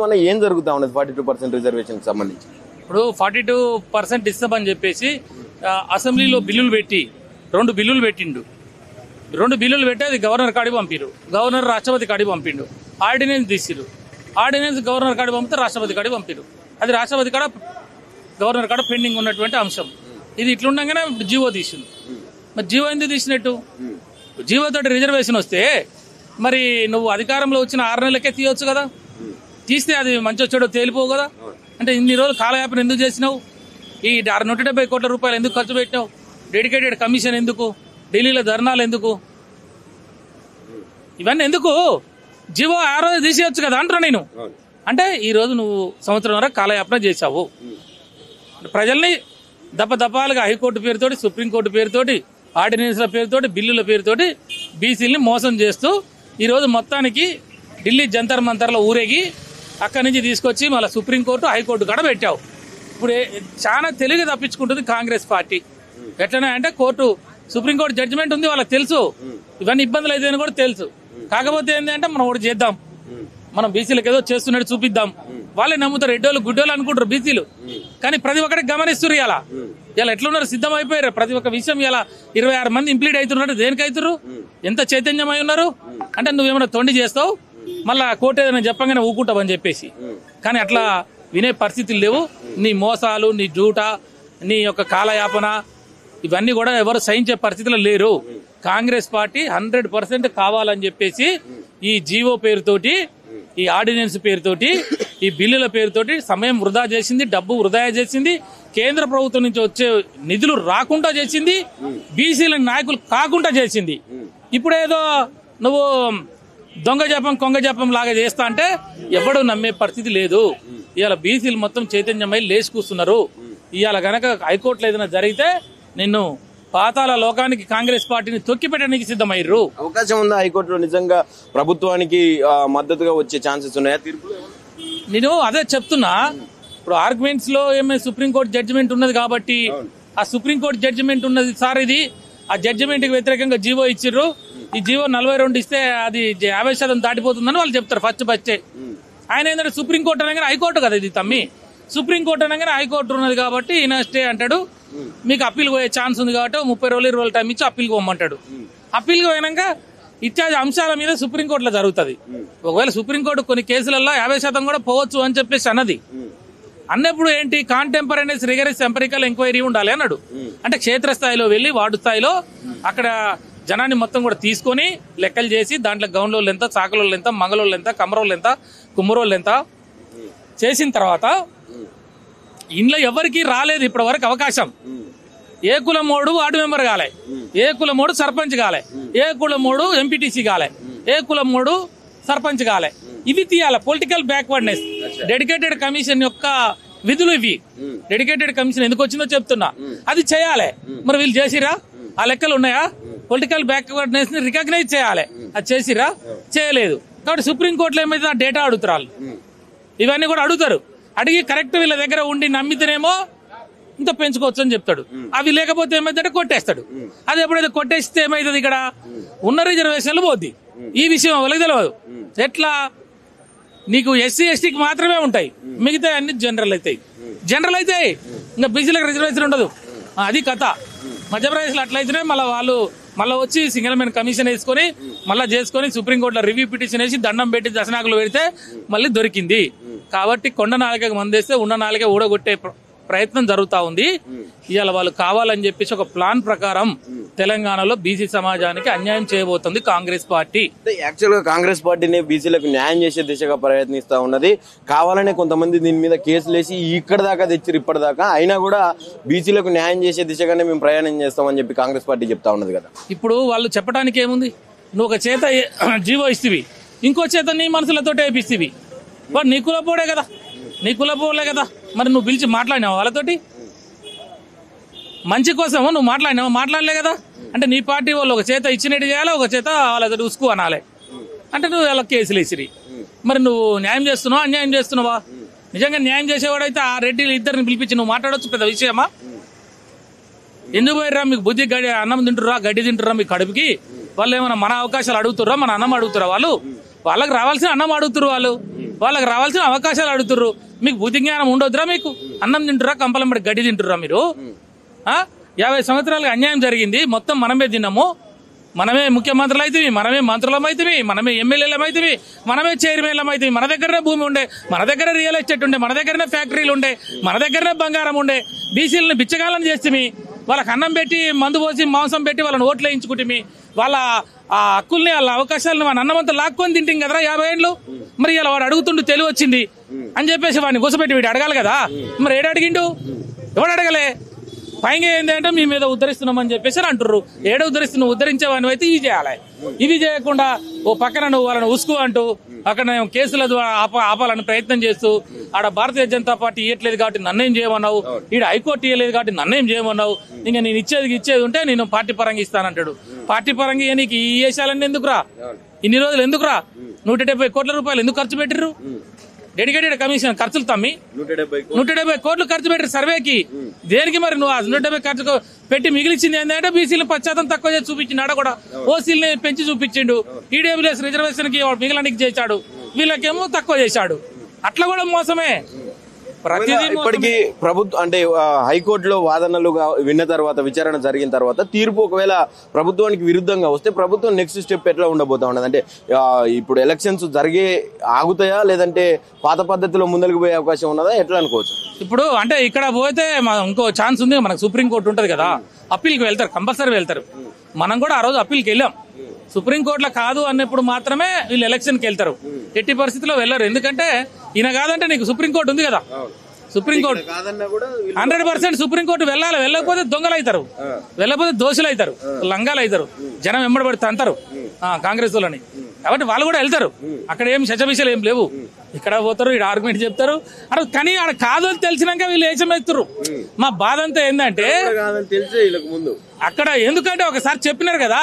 మన ఏం జరుగుతా ఉన్నది 42% రిజర్వేషన్ సంబంధించి? ఇప్పుడు 42% ఇస్తామని చెప్పేసి అసెంబ్లీలో బిల్లులు పెట్టి 2 బిల్లులు పెట్టిండు. 2 బిల్లులు పెట్టి అది గవర్నర్ కాడికి పంపిరు. గవర్నర్ రాష్ట్రపతి కాడికి పంపిండు. ఆర్డినెన్స్ తీసిరు. ఆర్డినెన్స్ గవర్నర్ కాడికి పంపితే రాష్ట్రపతి కాడికి పంపిరు. అది రాష్ట్రపతి కాడ గవర్నర్ కాడ పెండింగ్ ఉన్నటువంటి అంశం. ఇది ఇట్లుండగానే జీవో తీసింది. మరి జీవో ఎందుకు తీసినట్టు? జీవో తోటి రిజర్వేషన్ వస్తే మరి నువ్వు అధికారంలో వచ్చిన 6 నెలలకే తీయొచ్చు కదా. తీస్తే అది మంచి వచ్చాడో తేలిపోవు కదా. అంటే ఇన్ని రోజులు కాలయాపన ఎందుకు చేసినావు? ఈ 170 కోట్ల రూపాయలు ఎందుకు ఖర్చు పెట్టినావు? డెడికేటెడ్ కమిషన్ ఎందుకు? ఢిల్లీలో ధర్నాలు ఎందుకు? ఇవన్నీ ఎందుకు? జీవో ఆ రోజు తీసేయచ్చు కదా అంటున్నా నేను. అంటే ఈ రోజు నువ్వు సంవత్సరం వరకు కాలయాపన చేశావు. ప్రజల్ని దప్పదప్పాలుగా హైకోర్టు పేరుతోటి, సుప్రీంకోర్టు పేరుతోటి, ఆర్డినెన్స్ల పేరుతోటి, బిల్లుల పేరుతోటి బీసీలని మోసం చేస్తూ ఈరోజు మొత్తానికి ఢిల్లీ జంతర్ మంతర్లో ఊరేగి అక్కడి నుంచి తీసుకొచ్చి మళ్ళీ సుప్రీంకోర్టు, హైకోర్టు కాడ పెట్టావు. ఇప్పుడు చాలా తెలివిగా తప్పించుకుంటుంది కాంగ్రెస్ పార్టీ. ఎట్లనే అంటే సుప్రీంకోర్టు జడ్జిమెంట్ ఉంది, వాళ్ళకి తెలుసు ఇవన్నీ ఇబ్బందులు అయితే కూడా తెలుసు. కాకపోతే ఏంటంటే మనం ఒకటి చేద్దాం, మనం బీసీలకు ఏదో చేస్తున్నట్టు చూపిద్దాం. వాళ్ళే నమ్ముతారు, ఎడ్డోళ్ళు గుడ్డోళ్ళు అనుకుంటారు బీసీలు. కానీ ప్రతి ఒక్కటి గమనిస్తున్నారు. ఇలా ఎట్లున్నారు, సిద్ధం అయిపోయారు. ప్రతి ఒక్క విషయం ఇలా 26 మంది ఇంప్లీడ్ అవుతున్నారు. దేనికి అవుతున్నారు? ఎంత చైతన్యమై ఉన్నారు అంటే నువ్వేమైనా తొండి చేస్తావు, మళ్ళా కోర్టు ఏదైనా చెప్పగానే ఊకుంటావని చెప్పేసి. కానీ అట్లా వినే పరిస్థితులు లేవు. నీ మోసాలు, నీ జూట, నీ యొక్క కాలయాపన ఇవన్నీ కూడా ఎవరు సహించే పరిస్థితులు లేరు. కాంగ్రెస్ పార్టీ 100% కావాలని చెప్పేసి ఈ జీవో పేరుతోటి, ఈ ఆర్డినెన్స్ పేరుతోటి, ఈ బిల్లుల పేరుతోటి సమయం వృధా చేసింది, డబ్బు వృధా చేసింది, కేంద్ర ప్రభుత్వం నుంచి వచ్చే నిధులు రాకుండా చేసింది, బీసీల నాయకులు కాకుండా చేసింది. ఇప్పుడేదో నువ్వు దొంగ జపం కొంగ జపం లాగా చేస్తా అంటే ఎవడు నమ్మే పరిస్థితి లేదు. ఇవాళ బీసీలు మొత్తం చైతన్యమై లేచి కూస్తున్నారు. ఇవాళ గనక హైకోర్టులో ఏదైనా జరిగితే నిన్ను పాతాల లోకానికి కాంగ్రెస్ పార్టీని తొక్కిపెట్టడానికి సిద్ధమయ్యారు. అవకాశం ఉందా హైకోర్టులో నిజంగా ప్రభుత్వానికి మద్దతుగా వచ్చే ఛాన్సెస్ ఉన్నాయా తీర్పు? నేను అదే చెప్తున్నా. ఇప్పుడు ఆర్గ్యుమెంట్స్ లో సుప్రీంకోర్టు జడ్జిమెంట్ ఉన్నది కాబట్టి, ఆ సుప్రీంకోర్టు జడ్జిమెంట్ ఉన్నది సార్, ఇది ఆ జడ్జిమెంట్ కి వ్యతిరేకంగా జీవో ఇచ్చిర్రు. ఈ జీవో 42 ఇస్తే అది 50% దాటిపోతుందని వాళ్ళు చెప్తారు ఫస్ట్. ఆయన ఏంటంటే సుప్రీంకోర్టు అనగానే హైకోర్టు కదా ఇది తమ్మి. సుప్రీంకోర్టు అనగానే హైకోర్టు ఉన్నది కాబట్టి ఈయన స్టే అంటాడు. మీకు అప్పీల్ పోయే ఛాన్స్ ఉంది కాబట్టి 30 రోజులు 20 రోజులు టైం ఇచ్చి అప్పీల్కి పోమంటాడు. అప్పీల్కి పోయినాక ఇత్యాది అంశాల మీద సుప్రీంకోర్టులో జరుగుతుంది. ఒకవేళ సుప్రీంకోర్టు కొన్ని కేసులలో 50% కూడా పోవచ్చు అని చెప్పేసి అన్నది. అన్నప్పుడు ఏంటి, కాంటెంపరీనెస్ రిగరస్ ఎంపరికల్ ఎంక్వైరీ ఉండాలి అన్నాడు. అంటే క్షేత్రస్థాయిలో వెళ్లి వార్డు స్థాయిలో అక్కడ జనాన్ని మొత్తం కూడా తీసుకొని లెక్కలు చేసి దాంట్లో గౌన్లోళ్ళు ఎంత, చాకలోళ్ళు ఎంత, మంగళోళ్ళు ఎంత, కమరోళ్ళు ఎంత, కుమ్మరోళ్ళు ఎంత చేసిన తర్వాత ఇంట్లో ఎవరికి రాలేదు ఇప్పటి వరకు అవకాశం. ఏ కులమోడు వార్డు మెంబర్ కాలే, ఏ కులమోడు సర్పంచ్ కాలే, ఏ కులమోడు ఎంపీటీసీ కాలే, ఏ కులమోడు సర్పంచ్ కాలే. ఇవి తీయాలి. పొలిటికల్ బ్యాక్వర్డ్నెస్ డెడికేటెడ్ కమిషన్ యొక్క విధులు ఇవి. డెడికేటెడ్ కమిషన్ ఎందుకు వచ్చిందో చెప్తున్నా, అది చేయాలి. మరి వీళ్ళు చేసిరా? ఆ లెక్కలు ఉన్నాయా? పొలిటికల్ బ్యాక్వర్డ్నెస్ ని రికగ్నైజ్ చేయాలి. అది చేసిరా? చేయలేదు. కాబట్టి సుప్రీంకోర్టులో ఏమైతే ఆ డేటా అడుగుతారు, ఇవన్నీ కూడా అడుగుతారు. అడిగి కరెక్ట్ వీళ్ళ దగ్గర ఉండి నమ్మితేనేమో ఇంత పెంచుకోవచ్చు అని చెప్తాడు. అవి లేకపోతే ఏమైతే కొట్టేస్తాడు. అది ఎప్పుడైతే కొట్టేస్తే ఏమైతుంది, ఇక్కడ ఉన్న రిజర్వేషన్లు పోద్ది. ఈ విషయం వాళ్ళకి తెలియదు. ఎట్లా నీకు ఎస్సీ ఎస్టీకి మాత్రమే ఉంటాయి, మిగతా అన్ని జనరల్ అవుతాయి. ఇంకా బీసీలకు రిజర్వేషన్ ఉండదు. అది కథ. మధ్యప్రదేశ్లో అట్లయితేనే మళ్ళీ వచ్చి సింగిల్ మెన్ కమిషన్ వేసుకొని మళ్ళీ చేసుకొని సుప్రీంకోర్టులో రివ్యూ పిటిషన్ వేసి దండం పెట్టి దశనాకులు పెడితే మళ్ళీ దొరికింది. కాబట్టి కొండ నాలుగకి మందేస్తే ఉన్న నాలుగే ఊడగొట్టే ప్రయత్నం జరుగుతా ఉంది. ఇవాళ వాళ్ళు కావాలని చెప్పేసి ఒక ప్లాన్ ప్రకారం తెలంగాణలో బీసీ సమాజానికి అన్యాయం చేయబోతుంది కాంగ్రెస్ పార్టీ. యాక్చువల్ గా కాంగ్రెస్ పార్టీని బీసీలకు న్యాయం చేసే దిశగా ప్రయత్నిస్తా ఉన్నది. కావాలనే కొంతమంది దీని మీద కేసులు వేసి ఇక్కడ దాకా తెచ్చిరు, ఇప్పటిదాకా అయినా కూడా బీసీలకు న్యాయం చేసే దిశగానే మేము ప్రయాణం చేస్తామని చెప్పి కాంగ్రెస్ పార్టీ చెప్తా ఉన్నది కదా. ఇప్పుడు వాళ్ళు చెప్పడానికి ఏముంది, నువ్వు ఒక చేత జీవో ఇస్తేవి, ఇంకో చేత నీ మనసులతో వేపిస్తేవి. వాడు నీ కులపోడే కదా, నీ కులపోలే కదా. మరి నువ్వు పిలిచి మాట్లాడినావు వాళ్ళతోటి? మంచి కోసమో నువ్వు మాట్లాడలే కదా. అంటే నీ పార్టీ వాళ్ళు ఒక చేత ఇచ్చినట్టు చేయాలి, ఒక చేత వాళ్ళతో ఉసుకు అనాలి. అంటే నువ్వు వాళ్ళకి కేసులు వేసిరి. మరి నువ్వు న్యాయం చేస్తున్నావా అన్యాయం చేస్తున్నావా? నిజంగా న్యాయం చేసేవాడైతే ఆ రెడ్డిలు ఇద్దరిని పిలిపించి నువ్వు మాట్లాడవచ్చు. పెద్ద విషయమా? ఎందుకు పోయిర్రా? మీకు బుద్ధి అన్నం తింటుర్రా, గడ్డి తింటుర్రా మీ కడుపుకి? వాళ్ళు ఏమైనా మన అవకాశాలు అడుగుతుర్రా, మన అన్నం అడుగుతురా? వాళ్ళకి రావాల్సిన అన్నం అడుగుతురు. వాళ్ళకి రావాల్సిన అవకాశాలు అడుగుతుర్రు. మీకు బుద్ధి జ్ఞానం ఉండొద్దురా? మీకు అన్నం తింటురా, కంపలంబడి గడ్డి తింటుర్రా మీరు? 50 సంవత్సరాలుగా అన్యాయం జరిగింది, మొత్తం మనమే తిన్నాము. మనమే ముఖ్యమంత్రులు అయితే, మనమే మంత్రులం అయితే, మనమే ఎమ్మెల్యేలం అయితే, మనమే చైర్మన్లం అయితే. మన దగ్గరనే భూమి ఉండే, మన దగ్గర రియల్ ఎస్టేట్ ఉండే, మన దగ్గరనే ఫ్యాక్టరీలు ఉండే, మన దగ్గరనే బంగారం ఉండే. బీసీలను బిచ్చగాళ్ళని చేస్తే వాళ్ళకి అన్నం పెట్టి, మందు పోసి, మాంసం పెట్టి వాళ్ళని ఓట్లు వేయించుకుంటే వాళ్ళ ఆ హక్కుల్ని, వాళ్ళ అవకాశాలను మన అన్నమంతా లాక్కొని తింటాం కదరా 50 ఏళ్ళు. మరి ఇలా వాడు అడుగుతుండు తెలివి వచ్చింది అని చెప్పేసి వాడిని కూసపెట్టి వీడు అడగాలి కదా. మరి ఏడు అడిగిండు? ఎవడు అడగలే. పైగా ఏంటంటే మీ మీద ఉద్ధరిస్తున్నామని చెప్పేసి అంటుర్రు. ఏడో ఉద్ధరిస్తున్నావు? ఉద్ధరించేవాడిని అయితే ఇవి చేయాలి. ఇవి చేయకుండా ఓ పక్కన నువ్వు వాళ్ళని ఉసుకు అంటూ అక్కడ కేసుల ద్వారా ఆపాలని ప్రయత్నం చేస్తూ, ఆడ భారతీయ జనతా పార్టీ ఇవ్వట్లేదు కాబట్టి నన్నేం చేయమన్నావు, ఈడ హైకోర్టు ఇవ్వలేదు కాబట్టి నన్నేం చేయమన్నావు, ఇంకా నేను ఇచ్చేది ఉంటే నేను పార్టీ పరంగా ఇస్తానంటాడు. పార్టీ పరంగా నీకు ఈ వేషాలన్నీ ఎందుకురా? ఇన్ని రోజులు ఎందుకురా? 170 కోట్ల రూపాయలు ఎందుకు ఖర్చు పెట్టిర్రు? డెడికేటెడ్ కమిషన్ ఖర్చులు తమ్మి 170 కోట్లు ఖర్చు పెట్టారు సర్వేకి. దేనికి మరి నువ్వు 170 ఖర్చు పెట్టి మిగిలిచ్చింది ఏంటంటే బీసీలు 10% తక్కువ చేసి చూపించిండు. ఆడ కూడా ఓసీలని పెంచి చూపించిండు. ఈడబ్ల్యూఎస్ రిజర్వేషన్ కి మిగిలినకి చేశాడు, వీళ్ళకేమో తక్కువ చేశాడు. అట్లా కూడా మోసమే. ఇప్పటికీ ప్రభుత్వం అంటే హైకోర్టులో వాదనలు విన్న తర్వాత, విచారణ జరిగిన తర్వాత తీర్పు ఒకవేళ ప్రభుత్వానికి విరుద్ధంగా వస్తే ప్రభుత్వం నెక్స్ట్ స్టెప్ ఎట్లా ఉండబోతా ఉన్నది? అంటే ఇప్పుడు ఎలక్షన్స్ ఆగుతాయా, లేదంటే పాత పద్ధతిలో ముందరికి పోయే అవకాశం ఉన్నదా? ఎట్లా అనుకోవచ్చు? ఇప్పుడు అంటే ఇక్కడ పోతే ఇంకో ఛాన్స్ ఉంది. మనకు సుప్రీంకోర్టు ఉంటది కదా, అప్పీల్కి వెళ్తారు, కంపల్సరీ వెళ్తారు. మనం కూడా ఆ రోజు అప్పీల్కి వెళ్ళాం. సుప్రీంకోర్టులో కాదు అన్నప్పుడు మాత్రమే వీళ్ళు ఎలక్షన్కి వెళ్తారు. ఎట్టి పరిస్థితిలో వెళ్ళరు. ఎందుకంటే ఈయన కాదంటే నీకు సుప్రీంకోర్టు ఉంది కదా. సుప్రీంకోర్టు 100% సుప్రీంకోర్టు వెళ్ళాలి. వెళ్ళకపోతే దొంగలు అవుతారు, వెళ్ళకపోతే దోషులు అవుతారు, లంగాలు అవుతారు, జనం వెంబడబడితే అంటారు కాంగ్రెస్ వాళ్ళని. కాబట్టి వాళ్ళు కూడా వెళ్తారు. అక్కడ ఏం శచభిషలు ఏం లేవు. ఇక్కడ పోతారు, ఇక్కడ ఆర్గ్యుమెంట్ చెప్తారు. కానీ ఆడ కాదు అని తెలిసినాక వీళ్ళు ఏచమెత్తురు. మా బాధ అంతా ఏంటంటే అక్కడ ఎందుకంటే ఒకసారి చెప్పినారు కదా,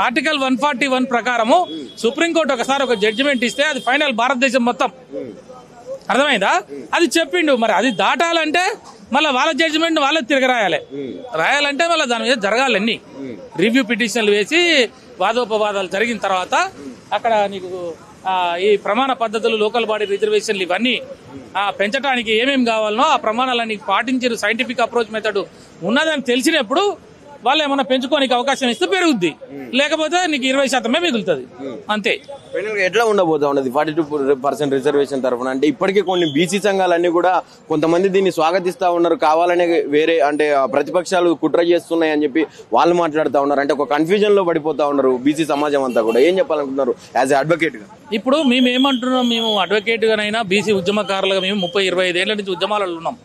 ఆర్టికల్ 141 ప్రకారము సుప్రీంకోర్టు ఒకసారి ఒక జడ్జిమెంట్ ఇస్తే అది ఫైనల్ భారతదేశం మొత్తం. అర్థమైందా? అది చెప్పిండు. మరి అది దాటాలంటే మళ్ళీ వాళ్ళ జడ్జిమెంట్ వాళ్ళే రాయాలంటే మళ్ళీ దాని మీద జరగాలన్నీ రివ్యూ పిటిషన్లు వేసి వాదోపవాదాలు జరిగిన తర్వాత అక్కడ నీకు ఈ ప్రమాణ పద్ధతులు, లోకల్ బాడీ రిజర్వేషన్లు ఇవన్నీ పెంచడానికి ఏమేమి కావాలనో ఆ ప్రమాణాలన్నీ పాటించారు. సైంటిఫిక్ అప్రోచ్ మెథడ్ ఉన్నదని తెలిసినప్పుడు వాళ్ళు ఏమన్నా పెంచుకోనికి అవకాశం ఇస్తే పెరుగుద్ది, లేకపోతే నీకు 20% మిగులుతుంది. అంతే. ఎట్లా ఉండబోతా ఉన్నది 42% రిజర్వేషన్ తరఫున? అంటే ఇప్పటికే కొన్ని బీసీ సంఘాలన్నీ కూడా కొంతమంది దీన్ని స్వాగతిస్తా ఉన్నారు. కావాలనే వేరే అంటే ప్రతిపక్షాలు కుట్ర చేస్తున్నాయి అని చెప్పి వాళ్ళు మాట్లాడుతూ ఉన్నారు. అంటే ఒక కన్ఫ్యూజన్ లో పడిపోతా ఉన్నారు బీసీ సమాజం అంతా కూడా. ఏం చెప్పాలనుకుంటున్నారు యాజ్ అడ్వకేట్ గా? ఇప్పుడు మేము ఏమంటున్నాం, మేము అడ్వకేట్ గానైనా బీసీ ఉద్యమకారులుగా మేము 30-25 ఏళ్ల నుంచి ఉద్యమాలలో ఉన్నాం.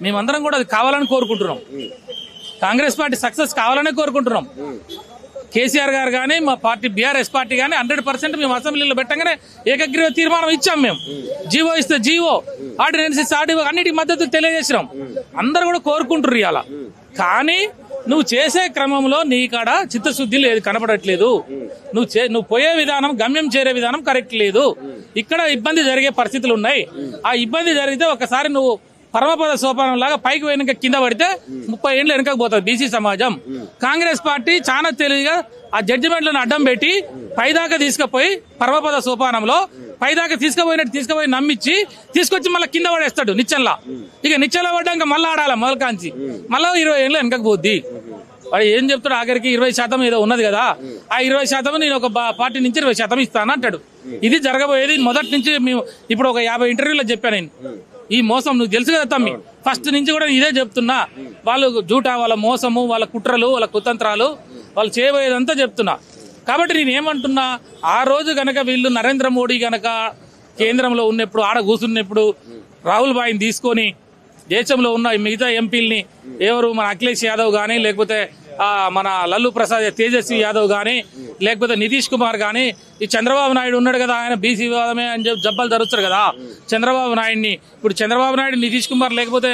మేమందరం కూడా అది కావాలని కోరుకుంటున్నాం. కాంగ్రెస్ పార్టీ సక్సెస్ కావాలనే కోరుకుంటున్నాం. కేసీఆర్ గారు కానీ మా పార్టీ బీఆర్ఎస్ పార్టీ కానీ 100% మేము అసెంబ్లీలో పెట్టగానే ఏకగ్రీవ తీర్మానం ఇచ్చాం. మేము జీవో ఇస్తే జీవో, ఆర్డినెన్సెస్, ఆర్డీఓ అన్నిటికి మద్దతు తెలియజేసినాం. అందరు కూడా కోరుకుంటున్నారు ఇవాళ. కానీ నువ్వు చేసే క్రమంలో నీకాడ చిత్తశుద్ధి లేదు, కనపడట్లేదు. నువ్వు పోయే విధానం, గమ్యం చేరే విధానం కరెక్ట్ లేదు. ఇక్కడ ఇబ్బంది జరిగే పరిస్థితులు ఉన్నాయి. ఆ ఇబ్బంది జరిగితే ఒకసారి నువ్వు పరమపద సోపానం లాగా పైకి వెనుక కింద పడితే 30 ఏళ్ళు వెనకకు పోతుంది బీసీ సమాజం. కాంగ్రెస్ పార్టీ చాలా తెలివిగా ఆ జడ్జిమెంట్లను అడ్డం పెట్టి పైదాకా తీసుకుపోయి పరమపద సోపానంలో పైదాకా తీసుకుపోయి నమ్మించి తీసుకొచ్చి మళ్ళీ కింద పడేస్తాడు నిచ్చెనలా. ఇక నిచ్చెనలా పడ్డాక మళ్ళీ ఆడాలి మొదలకాంచి, మళ్ళీ 20 ఏళ్ళు వెనకకు పోద్ది. వాడు ఏం చెప్తాడు ఆఖరికి 20% ఏదో ఉన్నది కదా, ఆ 20% నేను ఒక పార్టీ నుంచి 20% ఇస్తాను అంటాడు. ఇది జరగబోయేది మొదటి నుంచి. మేము ఇప్పుడు ఒక 50 ఇంటర్వ్యూలో చెప్పాను నేను. ఈ మోసం నువ్వు తెలుసు కదా తమ్మి, ఫస్ట్ నుంచి కూడా ఇదే చెప్తున్నా. వాళ్ళు జూటా, వాళ్ళ మోసము, వాళ్ళ కుట్రలు, వాళ్ళ కుతంత్రాలు, వాళ్ళు చేయబోయేదంతా చెప్తున్నా. కాబట్టి నేను ఏమంటున్నా, ఆ రోజు గనక వీళ్ళు నరేంద్ర మోడీ గనక కేంద్రంలో ఉన్నప్పుడు, ఆడ కూర్చున్నప్పుడు రాహుల్ భాయ్ని తీసుకొని దేశంలో ఉన్న మిగతా ఎంపీలని ఎవరు మన అఖిలేష్ యాదవ్ గానీ, లేకపోతే మన లల్లు ప్రసాద్ తేజస్వి యాదవ్ గానీ, లేకపోతే నితీష్ కుమార్ గానీ, ఈ చంద్రబాబు నాయుడు ఉన్నాడు కదా, ఆయన బీసీ వివాదమే అని చెప్పి జబ్బలు ధరుస్తారు కదా చంద్రబాబు నాయుడిని. ఇప్పుడు చంద్రబాబు నాయుడు, నితీష్ కుమార్, లేకపోతే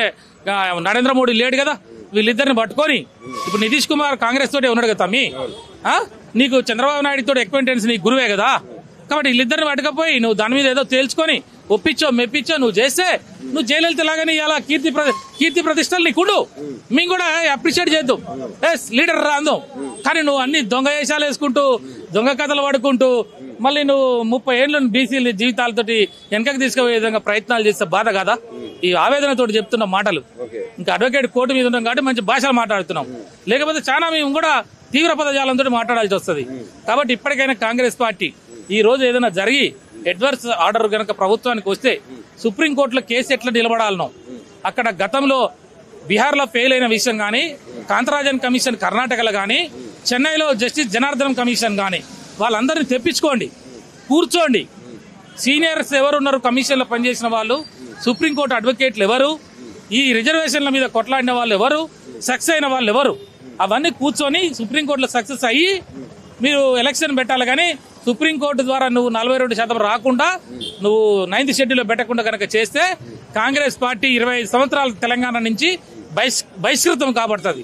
నరేంద్ర మోడీ లేడు కదా, వీళ్ళిద్దరిని పట్టుకొని ఇప్పుడు నితీష్ కుమార్ కాంగ్రెస్ తోటే ఉన్నాడు కదా తమ్మి. నీకు చంద్రబాబు నాయుడు తోటి అక్వైంటెన్స్ నీకు గురువే కదా. కాబట్టి వీళ్ళిద్దరిని పట్టుకపోయి నువ్వు దాని మీద ఏదో తేల్చుకొని ఒప్పించో మెప్పించో నువ్వు చేస్తే నువ్వు జయలలిత లాగానే ఇలా కీర్తి ప్రతిష్టలు నీకుండు. మేము కూడా అప్రిషియేట్ చేద్దాం, ఎస్ లీడర్ రా అందాం. కానీ నువ్వు అన్ని దొంగ వేషాలు వేసుకుంటూ, దొంగ కథలు పడుకుంటూ మళ్ళీ నువ్వు 30 ఏళ్ళు బీసీల జీవితాలతోటి వెనకకి తీసుకుపోయే విధంగా ప్రయత్నాలు చేస్తే బాధ కదా. ఈ ఆవేదనతోటి చెప్తున్న మాటలు. ఇంకా అడ్వకేట్ కోర్టు మీద ఉన్నాం కాబట్టి మంచి భాషలు మాట్లాడుతున్నాం, లేకపోతే చాలా మేము కూడా తీవ్ర పదజాలంతో మాట్లాడాల్సి వస్తుంది. కాబట్టి ఇప్పటికైనా కాంగ్రెస్ పార్టీ ఈ రోజు ఏదైనా జరిగి అడ్వర్స్ ఆర్డర్ గనక ప్రభుత్వానికి వస్తే సుప్రీంకోర్టులో కేసు ఎట్లా నిలబడాలనో, అక్కడ గతంలో బీహార్లో ఫెయిల్ అయిన విషయం కానీ, కాంతరాజన్ కమిషన్ కర్ణాటకలో కానీ, చెన్నైలో జస్టిస్ జనార్దన్ కమిషన్ కానీ వాళ్ళందరినీ తెప్పించుకోండి, కూర్చోండి. సీనియర్స్ ఎవరున్నారు కమిషన్లో పనిచేసిన వాళ్ళు, సుప్రీంకోర్టు అడ్వకేట్లు ఎవరు, ఈ రిజర్వేషన్ల మీద కొట్లాడిన వాళ్ళు ఎవరు, సక్సెస్ అయిన వాళ్ళు ఎవరు, అవన్నీ కూర్చొని సుప్రీంకోర్టులో సక్సెస్ అయ్యి మీరు ఎలక్షన్ పెట్టాలి. కానీ సుప్రీంకోర్టు ద్వారా నువ్వు 42% రాకుండా, నువ్వు 9th షెడ్యూల్లో పెట్టకుండా కనుక చేస్తే కాంగ్రెస్ పార్టీ 25 సంవత్సరాల తెలంగాణ నుంచి బహిష్కృతం కాబడుతుంది.